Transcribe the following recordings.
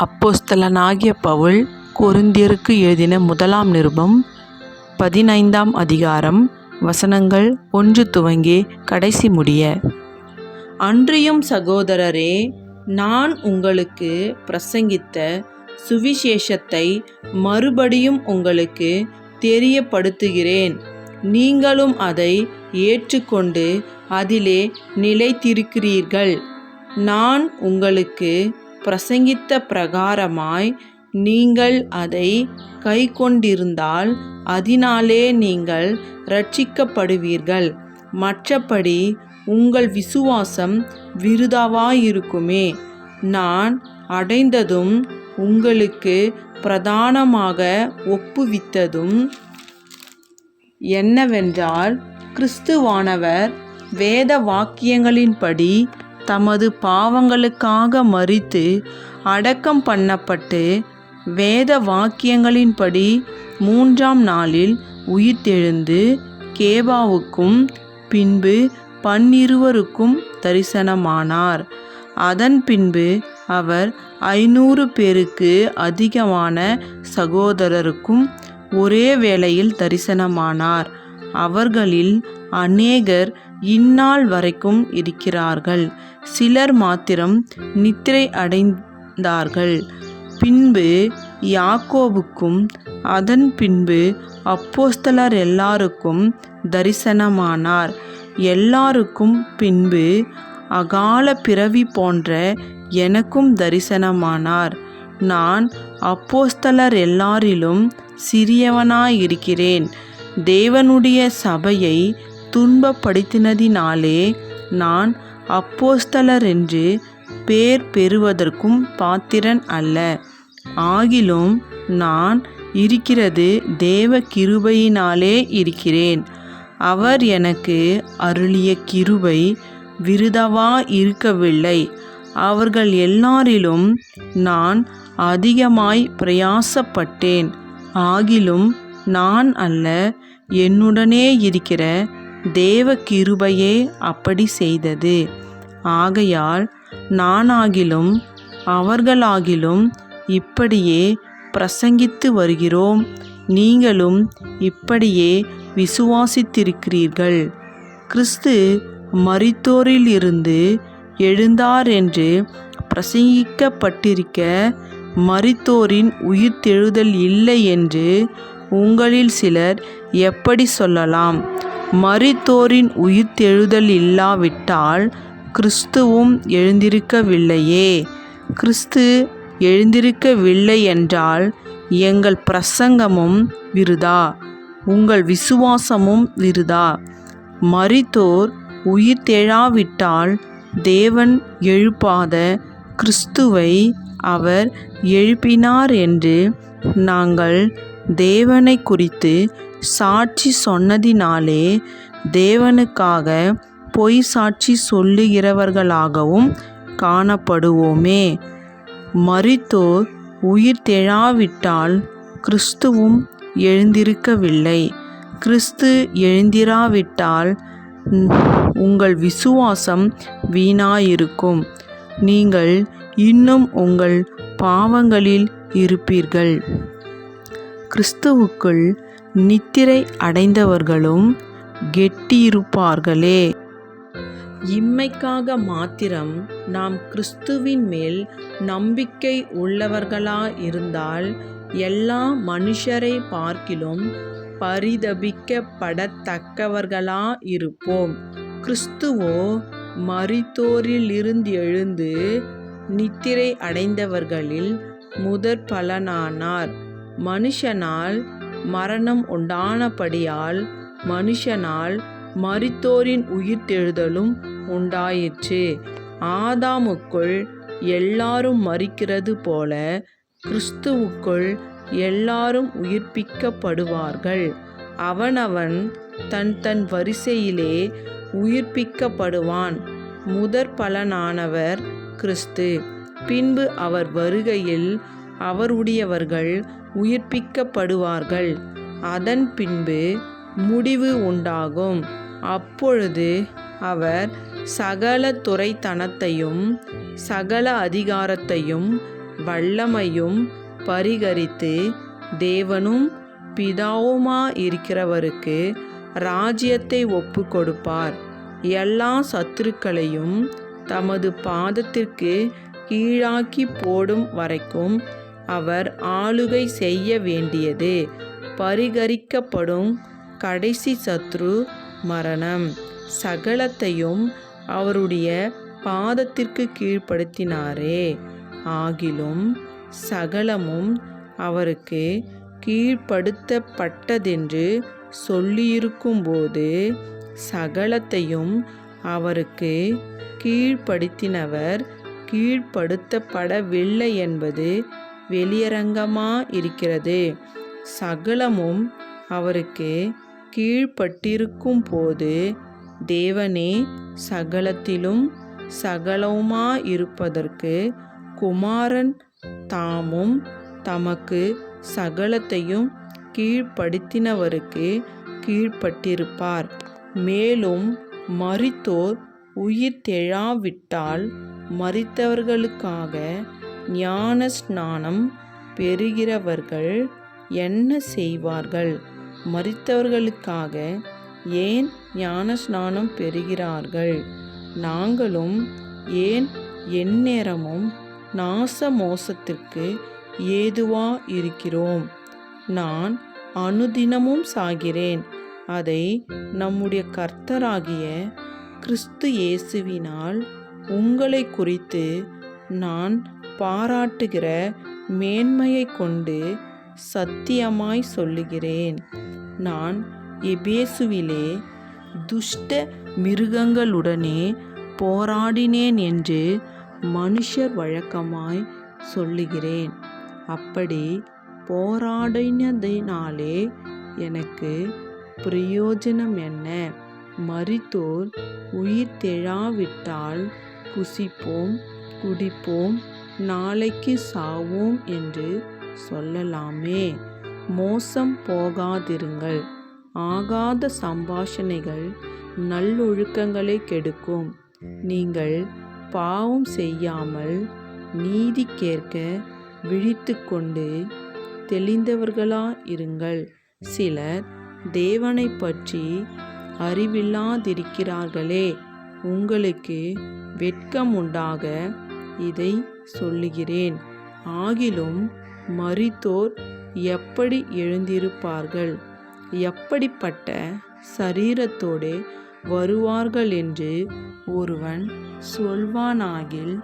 அப்போஸ்தலனாகிய பவுல் கொரிந்தியருக்கு எழுதின முதலாம் நிருபம் 15ஆம் அதிகாரம் வசனங்கள் 1 துவங்கி கடைசி முடிய. அன்றியும் சகோதரரே, நான் உங்களுக்கு பிரசங்கித்த சுவிசேஷத்தை மறுபடியும் உங்களுக்கு தெரியப்படுத்துகிறேன். நீங்களும் அதை ஏற்றுக்கொண்டு அதிலே நிலைத்திருக்கிறீர்கள். நான் உங்களுக்கு பிரசங்கித்த பிரகாரமாய் நீங்கள் அதை கைக்கொண்டிருந்தால் அதனாலே நீங்கள் இரட்சிக்கப்படுவீர்கள். மற்றபடி உங்கள் விசுவாசம் விருதாவாயிருக்குமே. நான் அடைந்ததும் உங்களுக்கு பிரதானமாக ஒப்புவித்ததும் என்னவென்றால், கிறிஸ்துவானவர் வேத வாக்கியங்களின்படி தமது பாவங்களுக்காக மரித்து அடக்கம் பண்ணப்பட்டு வேத வாக்கியங்களின்படி 3ஆம் நாளில் உயிர்த்தெழுந்து கேபாவுக்கும் பின்பு 12 தரிசனமானார். அதன் பின்பு அவர் 500 பேருக்கு அதிகமான சகோதரருக்கும் ஒரே வேளையில் தரிசனமானார். அவர்களில் அநேகர் இந்நாள் வரைக்கும் இருக்கிறார்கள். சிலர் மாத்திரம் நித்திரை அடைந்தார்கள். பின்பு யாக்கோபுக்கும் அதன் பின்பு அப்போஸ்தலர் எல்லாருக்கும் தரிசனமானார். எல்லாருக்கும் பின்பு அகால பிறவி போன்ற எனக்கும் தரிசனமானார். நான் அப்போஸ்தலர் எல்லாரிலும் சிறியவனாயிருக்கிறேன். தேவனுடைய சபையை துன்பப்படுத்தினதினாலே நான் அப்போஸ்தலர் என்று பேர் பெறுவதற்கும் பாத்திரன் அல்ல. ஆகிலும் நான் இருக்கிறது தேவ கிருபையினாலே இருக்கிறேன். அவர் எனக்கு அருளிய கிருபை விருதாவா இருக்கவில்லை. அவர்கள் எல்லாரிலும் நான் அதிகமாய் பிரயாசப்பட்டேன். ஆகிலும் நான் அல்ல, என்னுடனே இருக்கிற தேவ கிருபையே அப்படி செய்தது. ஆகையால் நானாகிலும் அவர்களாகிலும் இப்படியே பிரசங்கித்து வருகிறோம். நீங்களும் இப்படியே விசுவாசித்திருக்கிறீர்கள். கிறிஸ்து மரித்தோரிலிருந்து எழுந்தார் என்று பிரசங்கிக்கப்பட்டிருக்க, மரித்தோரின் உயிர்த்தெழுதல் இல்லை என்று உங்களில் சிலர் எப்படி சொல்லலாம்? மரித்தோரின் உயிர்த்தெழுதல் இல்லாவிட்டால் கிறிஸ்துவும் எழுந்திருக்கவில்லையே. கிறிஸ்து எழுந்திருக்கவில்லை என்றால் எங்கள் பிரசங்கமும் விருதா, உங்கள் விசுவாசமும் விருதா. மரித்தோர் உயிர்த்தெழாவிட்டால் தேவன் எழுப்பாத கிறிஸ்துவை அவர் எழுப்பினார் என்று நாங்கள் தேவனை குறித்து சாட்சி சொன்னதினாலே தேவனுக்காக பொய் சாட்சி சொல்லுகிறவர்களாகவும் காணப்படுவோமே. மரித்தோர் உயிர்த்தெழாவிட்டால் கிறிஸ்துவும் எழுந்திருக்கவில்லை. கிறிஸ்து எழுந்திராவிட்டால் உங்கள் விசுவாசம் வீணாயிருக்கும். நீங்கள் இன்னும் உங்கள் பாவங்களில் இருப்பீர்கள். கிறிஸ்துவுக்குள் நித்திரை அடைந்தவர்களும் கெட்டியிருப்பார்களே. இம்மைக்காக மாத்திரம் நாம் கிறிஸ்துவின் மேல் நம்பிக்கை உள்ளவர்களாயிருந்தால் எல்லா மனுஷரை பார்க்கிலும் பரிதபிக்கப்படத்தக்கவர்களாயிருப்போம். கிறிஸ்துவோ மரித்தோரிலிருந்து எழுந்து நித்திரை அடைந்தவர்களில் முதற் பலனானார். மனுஷனால் மரணம் உண்டானபடியால் மனுஷனால் மரித்தோரின் உயிர்த்தெழுதலும் உண்டாயிற்று. ஆதாமுக்குள் எல்லாரும் மரிக்கிறது போல கிறிஸ்துவுக்குள் எல்லாரும் உயிர்ப்பிக்கப்படுவார்கள். அவனவன் தன் தன் வரிசையிலே உயிர்ப்பிக்கப்படுவான். முதற் பலனானவர் கிறிஸ்து. பின்பு அவர் வருகையில் அவருடையவர்கள் உயிர்ப்பிக்கப்படுவார்கள். அதன் பின்பு முடிவு உண்டாகும். அப்பொழுது அவர் சகல துரைத்தனத்தையும் சகல அதிகாரத்தையும் வல்லமையும் பரிகரித்து தேவனும் பிதாவுமாயிருக்கிறவருக்கு ராஜ்யத்தை ஒப்பு கொடுப்பார். எல்லா சத்துருக்களையும் தமது பாதத்திற்கு கீழாக்கி போடும் வரைக்கும் அவர் ஆளுகை செய்ய வேண்டியது. பரிகரிக்கப்படும் கடைசி சத்ரு மரணம். சகலத்தையும் அவருடைய பாதத்திற்கு கீழ்ப்படுத்தினாரே. ஆகிலும் சகலமும் அவருக்கு கீழ்ப்படுத்தப்பட்டதென்று சொல்லியிருக்கும்போது சகலத்தையும் அவருக்கு கீழ்ப்படுத்தினவர் கீழ்ப்படுத்தப்படவில்லை என்பது வெளியரங்கமாயிருக்கிறது. சகலமும் அவருக்கு கீழ்ப்பட்டிருக்கும் போது தேவனே சகலத்திலும் சகலவுமாயிருப்பதற்கு குமாரன் தாமும் தமக்கு சகலத்தையும் கீழ்ப்படுத்தினவருக்கு கீழ்ப்பட்டிருப்பார். மேலும் மரித்தோர் உயிர்த்தெழாவிட்டால் மரித்தவர்களுக்காக ஞான ஸ்நானம் பெறுகிறவர்கள் என்ன செய்வார்கள்? மரித்தவர்களுக்காக ஏன் ஞான ஸ்நானம் பெறுகிறார்கள்? நாங்களும் ஏன் எந்நேரமும் நாச மோசத்திற்கு ஏதுவா இருக்கிறோம்? நான் அனுதினமும் சாகிறேன். அதை நம்முடைய கர்த்தராகிய கிறிஸ்து இயேசுவினால் உங்களை குறித்து நான் பாராட்டுகிற மேன்மையை கொண்டு சத்தியமாய் சொல்லுகிறேன். நான் எபேசுவிலே துஷ்ட மிருகங்களுடனே போராடினேன் என்று மனுஷர் வழக்கமாய் சொல்லுகிறேன். அப்படி போராடினதினாலே எனக்கு பிரயோஜனம் என்ன? மரித்தோர் உயிர்த்தெழாவிட்டால் புசிப்போம், குடிப்போம், நாளைக்கு சாவோம் என்று சொல்லலாமே. மோசம் போகாதிருங்கள். ஆகாத சம்பாஷணைகள் நல்லொழுக்கங்களை கெடுக்கும். நீங்கள் பாவம் செய்யாமல் நீதி கேட்க விழித்து கொண்டு தெளிந்தவர்களாயிருங்கள். சிலர் தேவனை பற்றி அறிவில்லாதிருக்கிறார்களே. உங்களுக்கு வெட்கம் உண்டாக இதை சொல்லுகிறேன். ஆகிலும் மரித்தோர் எப்படி எழுந்திருப்பார்கள்? எப்படிப்பட்ட சரீரத்தோடு வருவார்கள் என்று ஒருவன் சொல்வானாகில்,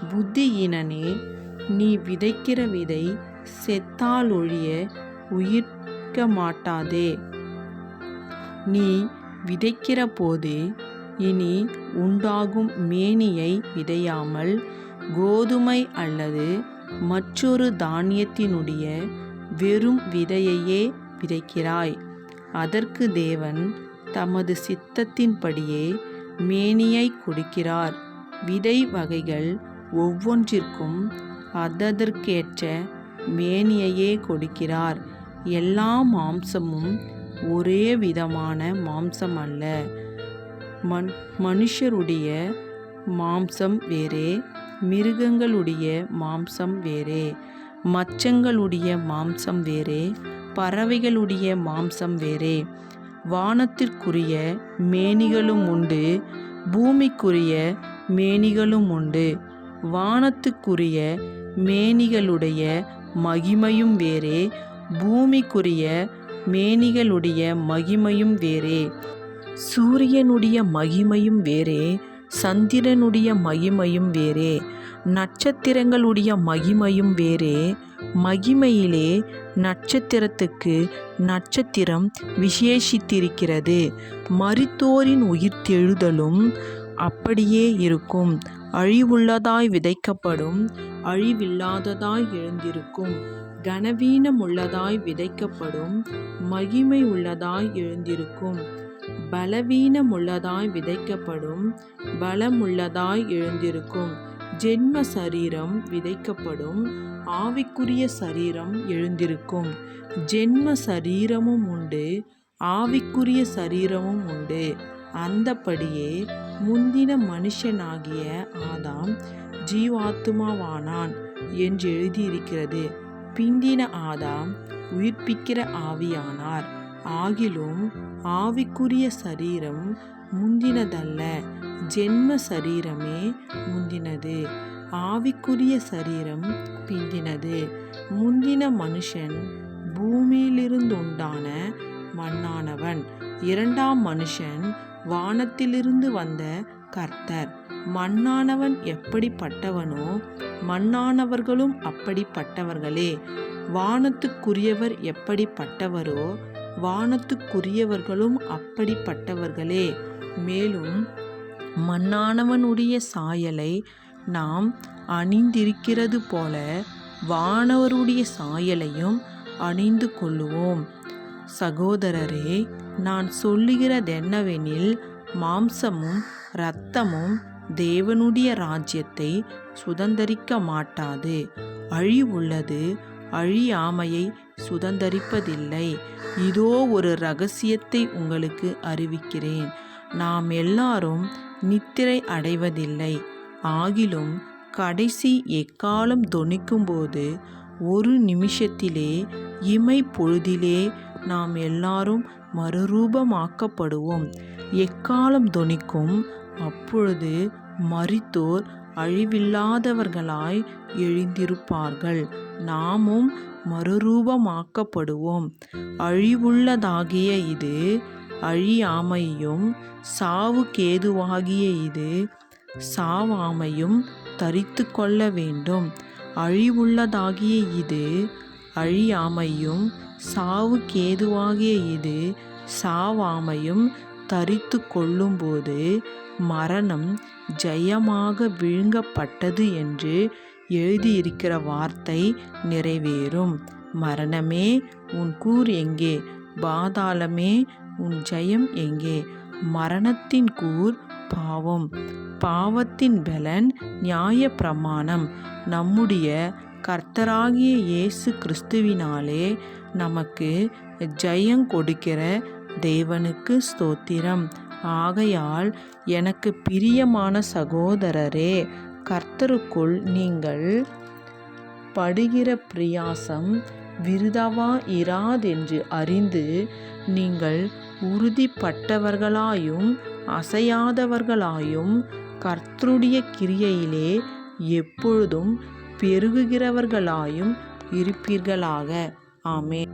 புத்தியீனனே, நீ விதைக்கிற விதை செத்தாலொழிய உயிர்க்க மாட்டாதே. நீ விதைக்கிற போது இனி உண்டாகும் மேனியை விதையாமல் கோதுமை அல்லது மற்றொரு தானியத்தினுடைய வெறும் விதையையே விதைக்கிறாய். அதற்கு தேவன் தமது சித்தத்தின்படியே மேனியை கொடுக்கிறார். விதை வகைகள் ஒவ்வொன்றிற்கும் அதற்கேற்ற மேனியையே கொடுக்கிறார். எல்லா மாம்சமும் ஒரே விதமான மாம்சம் அல்ல. மனுஷருடைய மாம்சம் வேறே, மிருகங்களுடைய மாம்சம் வேறே, மச்சங்களுடைய மாம்சம் வேறே, பறவைகளுடைய மாம்சம் வேறே. வானத்திற்குரிய மேனிகளும் உண்டு, பூமிக்குரிய மேனிகளும் உண்டு. வானத்துக்குரிய மேனிகளுடைய மகிமையும் வேறே, பூமிக்குரிய மேனிகளுடைய மகிமையும் வேறே. சூரியனுடைய மகிமையும் வேறே, சந்திரனுடைய மகிமையும் வேறே, நட்சத்திரங்களுடைய மகிமையும் வேறே. மகிமையிலே நட்சத்திரத்துக்கு நட்சத்திரம் விசேஷித்திருக்கிறது. மரித்தோரின் உயிர்த்தெழுதலும் அப்படியே இருக்கும். அழிவுள்ளதாய் விதைக்கப்படும், அழிவில்லாததாய் எழுந்திருக்கும். கனவீனமுள்ளதாய் விதைக்கப்படும், மகிமை உள்ளதாய் எழுந்திருக்கும். பலவீனமுள்ளதாய் விதைக்கப்படும், பலமுள்ளதாய் எழுந்திருக்கும். ஜென்ம சரீரம் விதைக்கப்படும், ஆவிக்குரிய சரீரம் எழுந்திருக்கும். ஜென்ம சரீரமும் உண்டு, ஆவிக்குரிய சரீரமும் உண்டு. அந்தப்படியே முந்தின மனுஷனாகிய ஆதாம் ஜீவாத்துமாவானான். என்று எழுதியிருக்கிறது. பிந்தின ஆதாம் உயிர்ப்பிக்கிற ஆவியானார். ஆகிலும் ஆவிக்குரிய சரீரம் முந்தினதல்ல, ஜென்ம சரீரமே முந்தினது. ஆவிக்குரிய சரீரம் பிந்தினது. முந்தின மனுஷன் பூமியிலிருந்துண்டான மண்ணானவன். இரண்டாம் மனுஷன் வானத்திலிருந்து வந்த கர்த்தர். மண்ணானவன் எப்படிப்பட்டவனோ மண்ணானவர்களும் அப்படிப்பட்டவர்களே. வானத்துக்குரியவர் எப்படிப்பட்டவரோ வானத்துக்குரியவர்களும் அப்படிப்பட்டவர்களே. மேலும் மண்ணானவனுடைய சாயலை நாம் அணிந்திருக்கிறது போல வானவருடைய சாயலையும் அணிந்து கொள்ளுவோம். சகோதரரே, நான் சொல்லுகிறதென்னவெனில், மாம்சமும் இரத்தமும் தேவனுடைய ராஜ்யத்தை சுதந்தரிக்க மாட்டாது. அழிவுள்ளது அழியாமையை சுதந்தரிப்பதில்லை. இதோ ஒரு இரகசியத்தை உங்களுக்கு அறிவிக்கிறேன். நாம் எல்லாரும் நித்திரை அடைவதில்லை. ஆகிலும் கடைசி எக்காலம் தொனிக்கும்போது ஒரு நிமிஷத்திலே, இமை பொழுதிலே நாம் எல்லாரும் மறுரூபமாக்கப்படுவோம். எக்காலம் தொனிக்கும். அப்பொழுது மரித்தோர் அழிவில்லாதவர்களாய் எழுந்திருப்பார்கள். நாமும் மறுரூபமாக்கப்படுவோம். அழிவுள்ளதாகிய இது அழியாமையும் சாவுக்கேதுவாகிய இது சாவாமையும் தரித்து கொள்ள வேண்டும். அழிவுள்ளதாகிய இது அழியாமையும் சாவுக்கேதுவாகிய இது சாவாமையும் தரித்து கொள்ளும்போது மரணம் ஜெயமாக விழுங்கப்பட்டது என்று எழுதியிருக்கிற வார்த்தை நிறைவேறும். மரணமே, உன் கூர் எங்கே? பாதாளமே, உன் ஜெயம் எங்கே? மரணத்தின் கூர் பாவம், பாவத்தின் பலன் நியாயப்பிரமாணம். நம்முடைய கர்த்தராகிய இயேசு கிறிஸ்துவினாலே நமக்கு ஜெயம் கொடுக்கிற தேவனுக்கு ஸ்தோத்திரம். ஆகையால் எனக்கு பிரியமான சகோதரரே, கர்த்தருக்குள் நீங்கள் படுகிற பிரயாசம் விருதாவா இராதென்று அறிந்து, நீங்கள் உறுதிப்பட்டவர்களாயும் அசையாதவர்களாயும் கர்த்தருடைய கிரியையிலே எப்பொழுதும் பெருகுகிறவர்களாயும் இருப்பீர்களாக. ஆமென்.